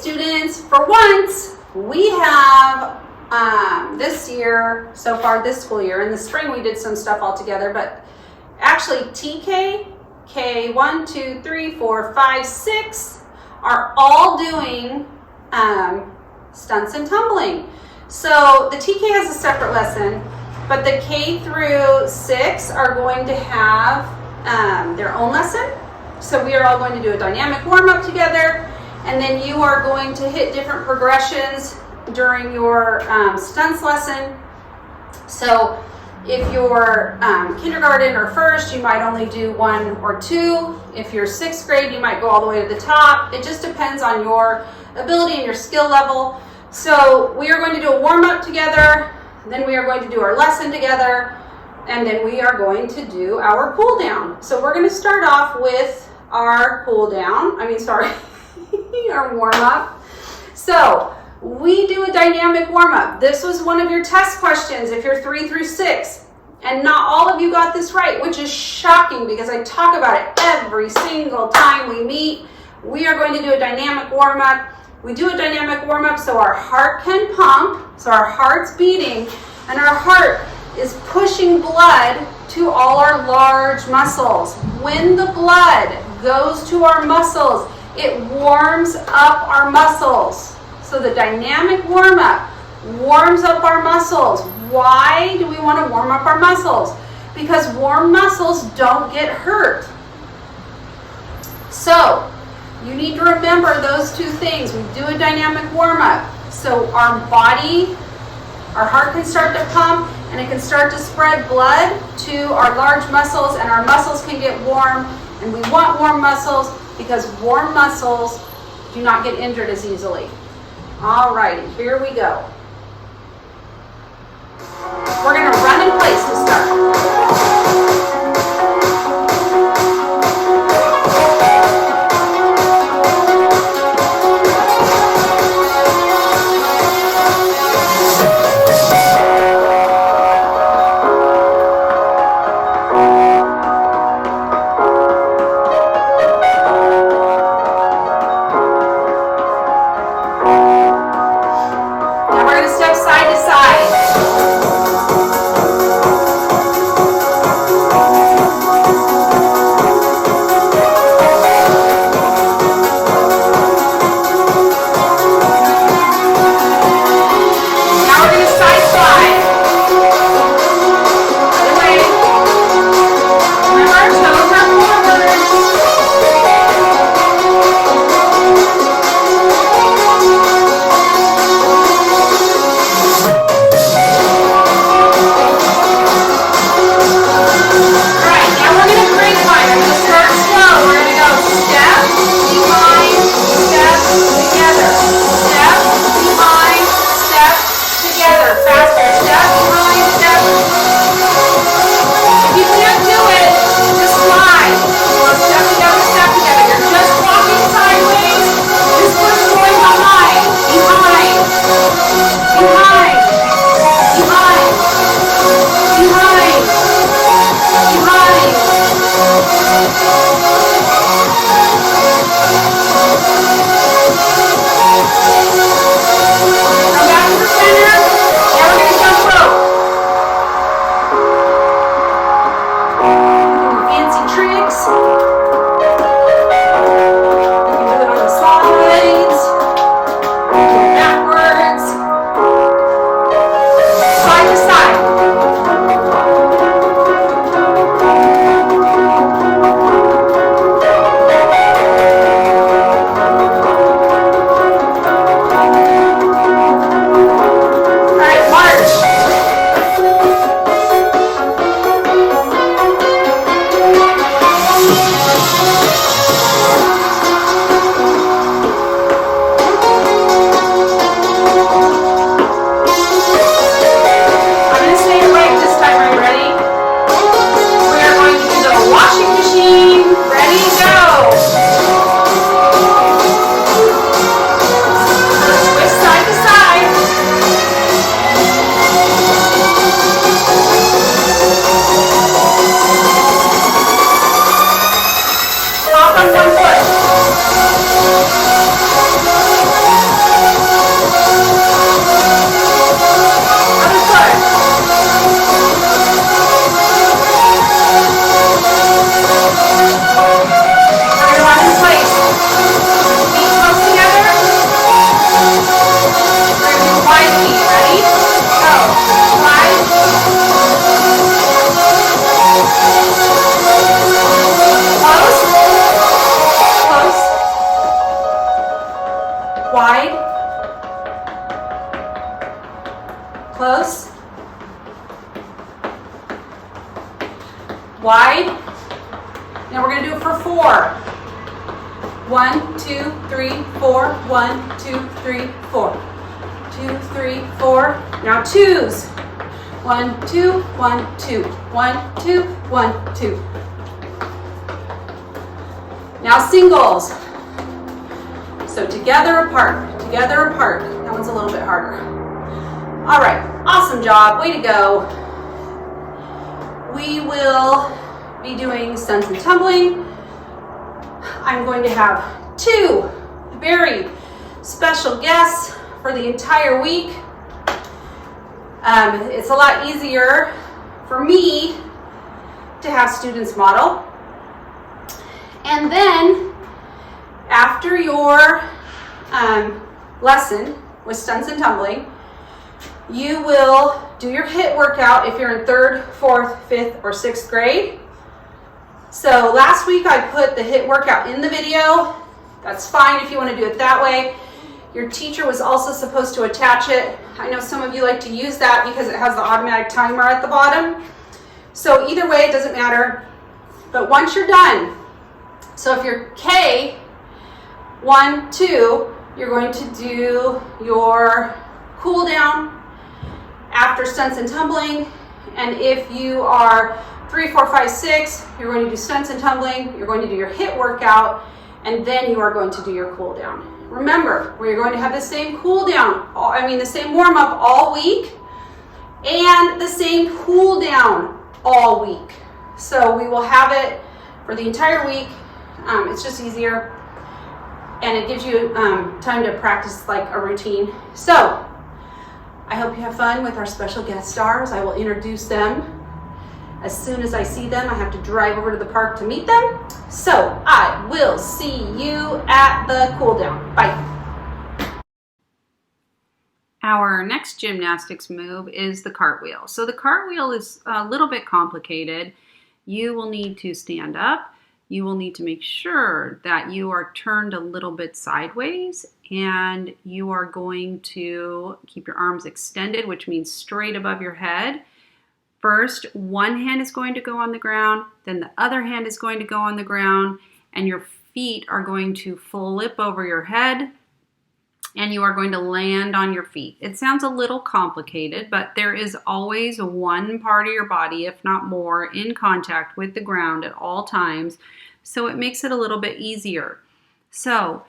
students, for once, we have this year, so far this school year, in the spring we did some stuff all together, but actually TK, K1, 2, 3, 4, 5, 6 are all doing stunts and tumbling. So the TK has a separate lesson, but the K through 6 are going to have their own lesson. So we are all going to do a dynamic warm-up together, and then you are going to hit different progressions during your stunts lesson. So if you're kindergarten or first, you might only do 1 or 2. If you're 6th grade, you might go all the way to the top. It just depends on your ability and your skill level. So we are going to do a warm-up together, then we are going to do our lesson together, and then we are going to do our cool down. So we're going to start off with our cool down, our warm-up. So we do a dynamic warm-up. This was one of your test questions if you're 3 through 6. And not all of you got this right, which is shocking because I talk about it every single time we meet. We are going to do a dynamic warm-up. We do a dynamic warm-up so our heart can pump, so our heart's beating, and our heart is pushing blood to all our large muscles. When the blood goes to our muscles, it warms up our muscles. So the dynamic warm-up warms up our muscles. Why do we want to warm up our muscles? Because warm muscles don't get hurt. So you need to remember those two things. We do a dynamic warm-up so our body, our heart can start to pump, and it can start to spread blood to our large muscles, and our muscles can get warm. And we want warm muscles because warm muscles do not get injured as easily. All righty, here we go. We're going to run in place to start. Now we're going to step side to side. wide, close, wide. Now we're going to do it for 4. 1, 2, 3, 4. 1, 2, 3, 4. 2, 3, 4. Now 2s. 1, 2, 1, 2. 1, 2, 1, 2. Now singles. So together, apart, together, apart. That one's a little bit harder. All right, awesome job, way to go. We will be doing stunts and tumbling. I'm going to have 2 very special guests for the entire week. It's a lot easier for me to have students model. And then after your lesson with stunts and tumbling, you will do your HIIT workout if you're in 3rd, 4th, 5th, or 6th grade. So last week I put the HIIT workout in the video. That's fine if you want to do it that way. Your teacher was also supposed to attach it. I know some of you like to use that because it has the automatic timer at the bottom. So either way, it doesn't matter. But once you're done, so if you're K, 1, 2, you're going to do your cool down after stunts and tumbling. And if you are 3, 4, 5, 6, you're going to do stunts and tumbling, you're going to do your HIIT workout, and then you are going to do your cool down. Remember, we're going to have the same cool down, the same warm up all week, and the same cool down all week. So we will have it for the entire week. It's just easier, and it gives you time to practice like a routine. So I hope you have fun with our special guest stars. I will introduce them as soon as I see them. I have to drive over to the park to meet them. So I will see you at the cool down. Bye. Our next gymnastics move is the cartwheel. So the cartwheel is a little bit complicated. You will need to stand up. You will need to make sure that you are turned a little bit sideways, and you are going to keep your arms extended, which means straight above your head. First, one hand is going to go on the ground, then the other hand is going to go on the ground, and your feet are going to flip over your head, and you are going to land on your feet. It sounds a little complicated, but there is always one part of your body, if not more, in contact with the ground at all times, so it makes it a little bit easier. So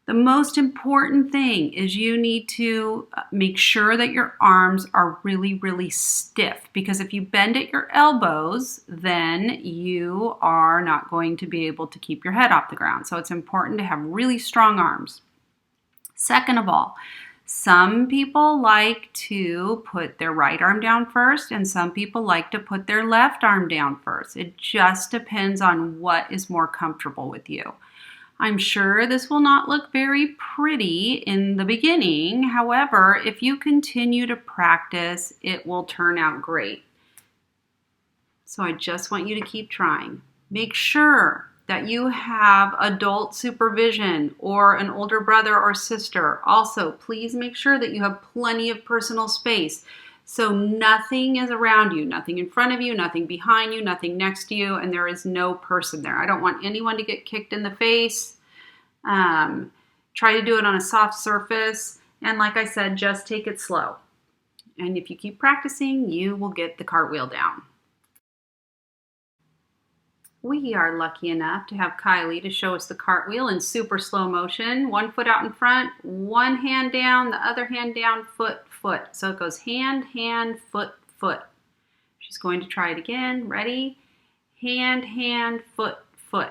the most important thing is you need to make sure that your arms are really, really stiff, because if you bend at your elbows, then you are not going to be able to keep your head off the ground. So it's important to have really strong arms. Second of all, some people like to put their right arm down first, and some people like to put their left arm down first. It just depends on what is more comfortable with you. I'm sure this will not look very pretty in the beginning. However, if you continue to practice, it will turn out great. So I just want you to keep trying. Make sure that you have adult supervision or an older brother or sister. Also, please make sure that you have plenty of personal space. So nothing is around you, nothing in front of you, nothing behind you, nothing next to you, and there is no person there. I don't want anyone to get kicked in the face. Try to do it on a soft surface. And like I said, just take it slow. And if you keep practicing, you will get the cartwheel down. We are lucky enough to have Kylie to show us the cartwheel in super slow motion. One foot out in front, one hand down, the other hand down, foot, foot. So it goes hand, hand, foot, foot. She's going to try it again. Ready? Hand, hand, foot, foot.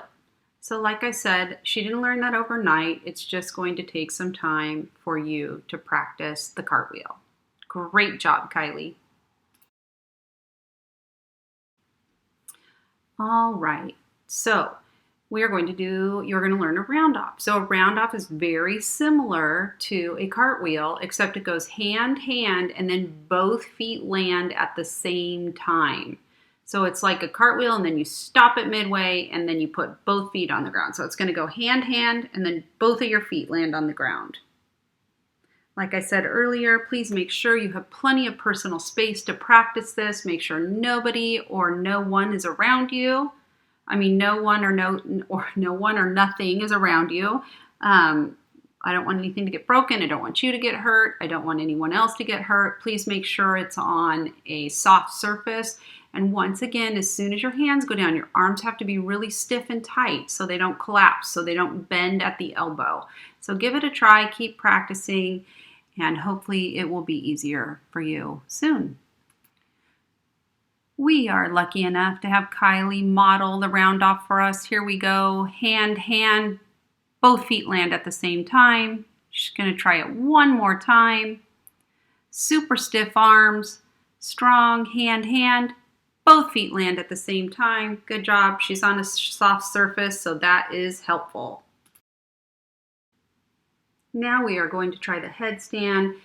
So like I said, she didn't learn that overnight. It's just going to take some time for you to practice the cartwheel. Great job, Kylie. All right, so you're going to learn a roundoff. So a roundoff is very similar to a cartwheel, except it goes hand, hand, and then both feet land at the same time. So it's like a cartwheel, and then you stop it midway, and then you put both feet on the ground. So it's going to go hand, hand, and then both of your feet land on the ground. Like I said earlier, please make sure you have plenty of personal space to practice this. Make sure nobody or no one is around you. I mean, no one or nothing is around you. I don't want anything to get broken. I don't want you to get hurt. I don't want anyone else to get hurt. Please make sure it's on a soft surface. And once again, as soon as your hands go down, your arms have to be really stiff and tight so they don't collapse, so they don't bend at the elbow. So give it a try, keep practicing, and hopefully it will be easier for you soon. We are lucky enough to have Kylie model the round-off for us. Here we go, hand, hand, both feet land at the same time. She's going to try it one more time. Super stiff arms, strong, hand, hand. Both feet land at the same time. Good job. She's on a soft surface, so that is helpful. Now we are going to try the headstand.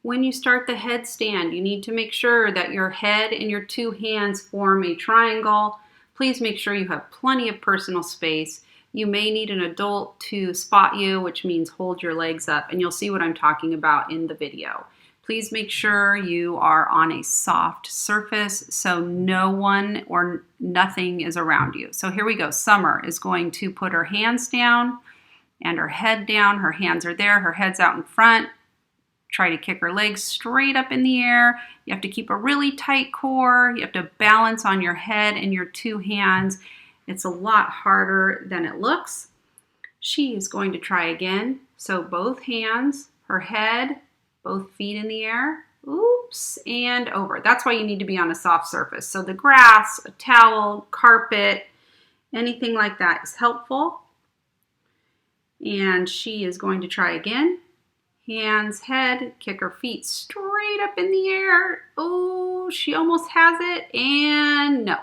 When you start the headstand, you need to make sure that your head and your two hands form a triangle. Please make sure you have plenty of personal space. You may need an adult to spot you, which means hold your legs up, and you'll see what I'm talking about in the video. Please make sure you are on a soft surface so no one or nothing is around you. So here we go. Summer is going to put her hands down and her head down. Her hands are there. Her head's out in front. Try to kick her legs straight up in the air. You have to keep a really tight core. You have to balance on your head and your two hands. It's a lot harder than it looks. She is going to try again. So both hands, her head, both feet in the air. Oops, and over. That's why you need to be on a soft surface. So the grass, a towel, carpet, anything like that is helpful. And she is going to try again. Hands, head, kick her feet straight up in the air. Oh, she almost has it, and no.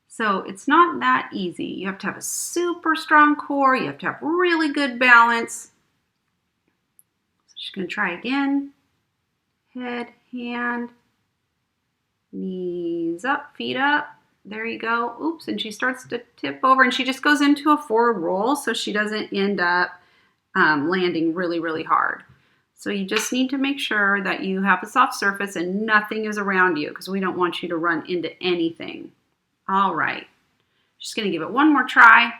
So it's not that easy. You have to have a super strong core. You have to have really good balance. So she's going to try again. Head, hand, knees up, feet up. There you go. Oops, and she starts to tip over, and she just goes into a forward roll so she doesn't end up landing really, really hard. So you just need to make sure that you have a soft surface and nothing is around you because we don't want you to run into anything. All right, just going to give it one more try.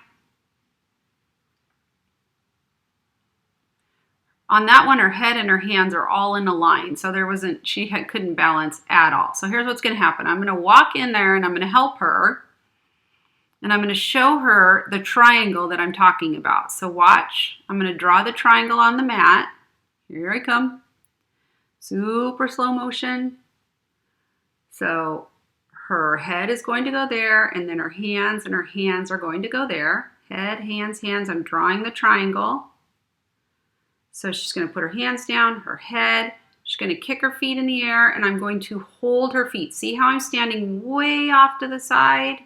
On that one, her head and her hands are all in a line, so couldn't balance at all. So here's what's going to happen. I'm going to walk in there and I'm going to help her. And I'm going to show her the triangle that I'm talking about. So watch. I'm going to draw the triangle on the mat. Here I come. Super slow motion. So her head is going to go there, and then her hands are going to go there. Head, hands, hands. I'm drawing the triangle. So she's going to put her hands down, her head. She's going to kick her feet in the air, and I'm going to hold her feet. See how I'm standing way off to the side?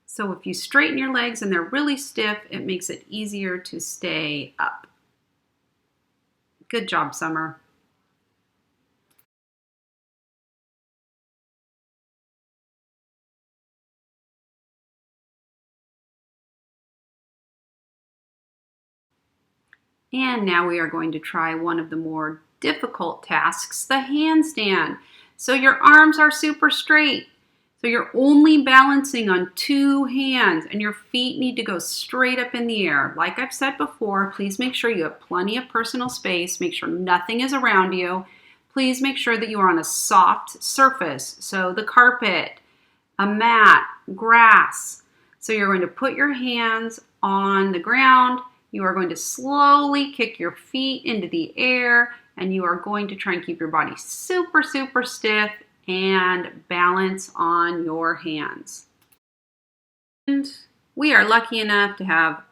So if you straighten your legs and they're really stiff, it makes it easier to stay up. Good job, Summer. And now we are going to try one of the more difficult tasks, the handstand. So your arms are super straight. So you're only balancing on two hands and your feet need to go straight up in the air. Like I've said before, please make sure you have plenty of personal space. Make sure nothing is around you. Please make sure that you are on a soft surface. So the carpet, a mat, grass. So you're going to put your hands on the ground. You are going to slowly kick your feet into the air and you are going to try and keep your body super, super stiff and balance on your hands. And we are lucky enough to have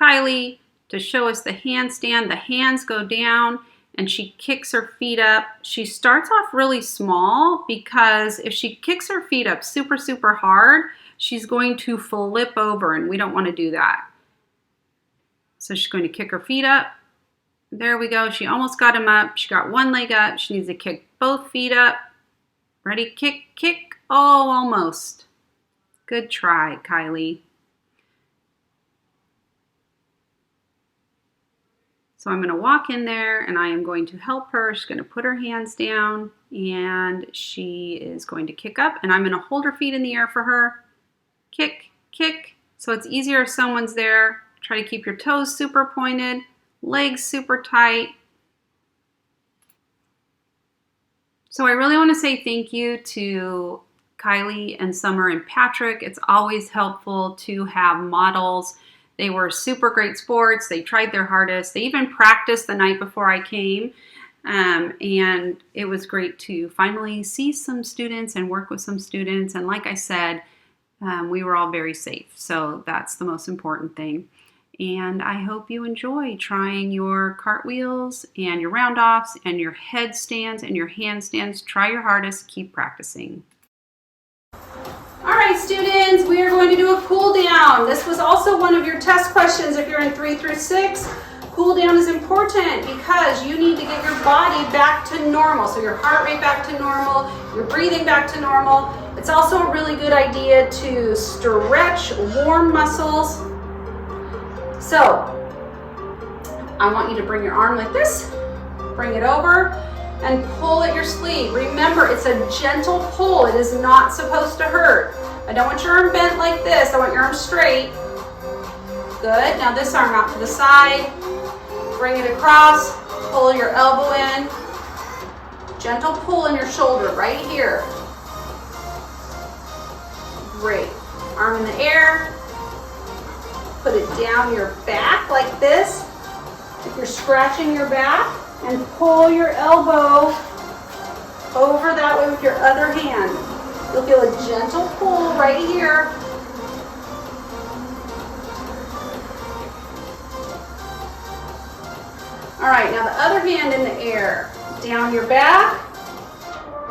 Kylie to show us the handstand. The hands go down and she kicks her feet up. She starts off really small because if she kicks her feet up super, super hard, she's going to flip over and we don't want to do that. So she's going to kick her feet up. There we go. She almost got them up. She got one leg up. She needs to kick both feet up. Ready? Kick, kick. Oh, almost. Good try, Kylie. So I'm going to walk in there and I am going to help her. She's going to put her hands down and she is going to kick up, and I'm going to hold her feet in the air for her. Kick, kick. So it's easier if someone's there. Try to keep your toes super pointed, legs super tight. So I really want to say thank you to Kylie and Summer and Patrick. It's always helpful to have models. They were super great sports. They tried their hardest. They even practiced the night before I came. And it was great to finally see some students and work with some students. And like I said, we were all very safe. So that's the most important thing. And I hope you enjoy trying your cartwheels and your roundoffs and your headstands and your handstands. Try your hardest. Keep practicing. All right, students, we are going to do a cool down. This was also one of your test questions if you're in 3 through 6. Cool down is important because you need to get your body back to normal. So your heart rate back to normal, your breathing back to normal. It's also a really good idea to stretch warm muscles. So I want you to bring your arm like this, bring it over, and pull at your sleeve. Remember, it's a gentle pull. It is not supposed to hurt. I don't want your arm bent like this. I want your arm straight. Good. Now this arm out to the side. Bring it across. Pull your elbow in. Gentle pull in your shoulder right here. Great. Arm in the air. Put it down your back like this. If you're scratching your back, and pull your elbow over that way with your other hand. You'll feel a gentle pull right here. All right, now the other hand in the air. Down your back,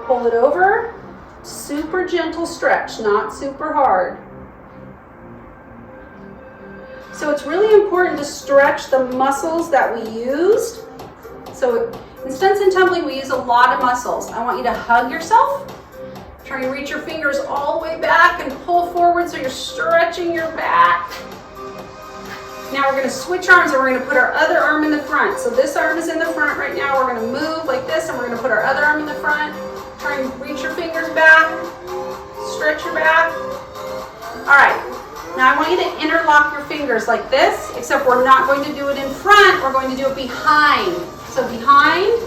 pull it over. Super gentle stretch, not super hard. So it's really important to stretch the muscles that we used. So in stunts and tumbling, we use a lot of muscles. I want you to hug yourself. Try and reach your fingers all the way back and pull forward so you're stretching your back. Now we're going to switch arms and we're going to put our other arm in the front. So this arm is in the front right now. We're going to move like this and we're going to put our other arm in the front. Try and reach your fingers back. Stretch your back. All right. Now I want you to interlock your fingers like this, except we're not going to do it in front. We're going to do it behind. So behind,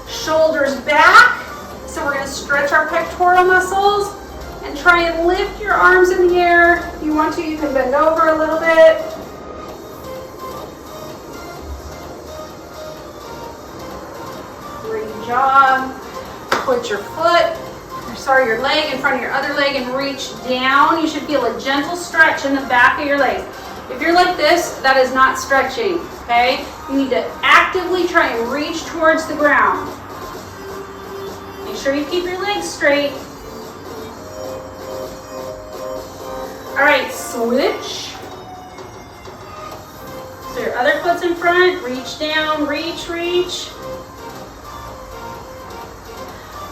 shoulders back. So we're going to stretch our pectoral muscles and try and lift your arms in the air. If you want to, you can bend over a little bit. Great job. Put your your leg in front of your other leg and reach down. You should feel a gentle stretch in the back of your leg. If you're like this, that is not stretching, okay? You need to actively try and reach towards the ground. Make sure you keep your legs straight. All right, switch. So your other foot's in front, reach down, reach, reach.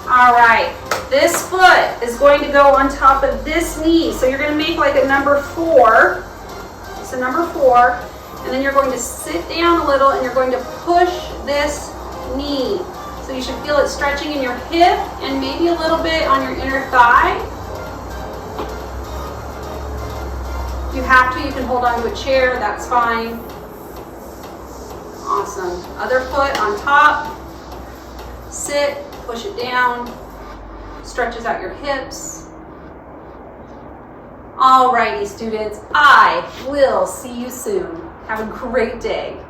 All right, this foot is going to go on top of this knee. So you're going to make like a number 4. So number 4, and then you're going to sit down a little and you're going to push this knee. So you should feel it stretching in your hip and maybe a little bit on your inner thigh. If you have to, you can hold on to a chair, that's fine. Awesome. Other foot on top, sit, push it down, stretches out your hips. Alrighty, students, I will see you soon. Have a great day.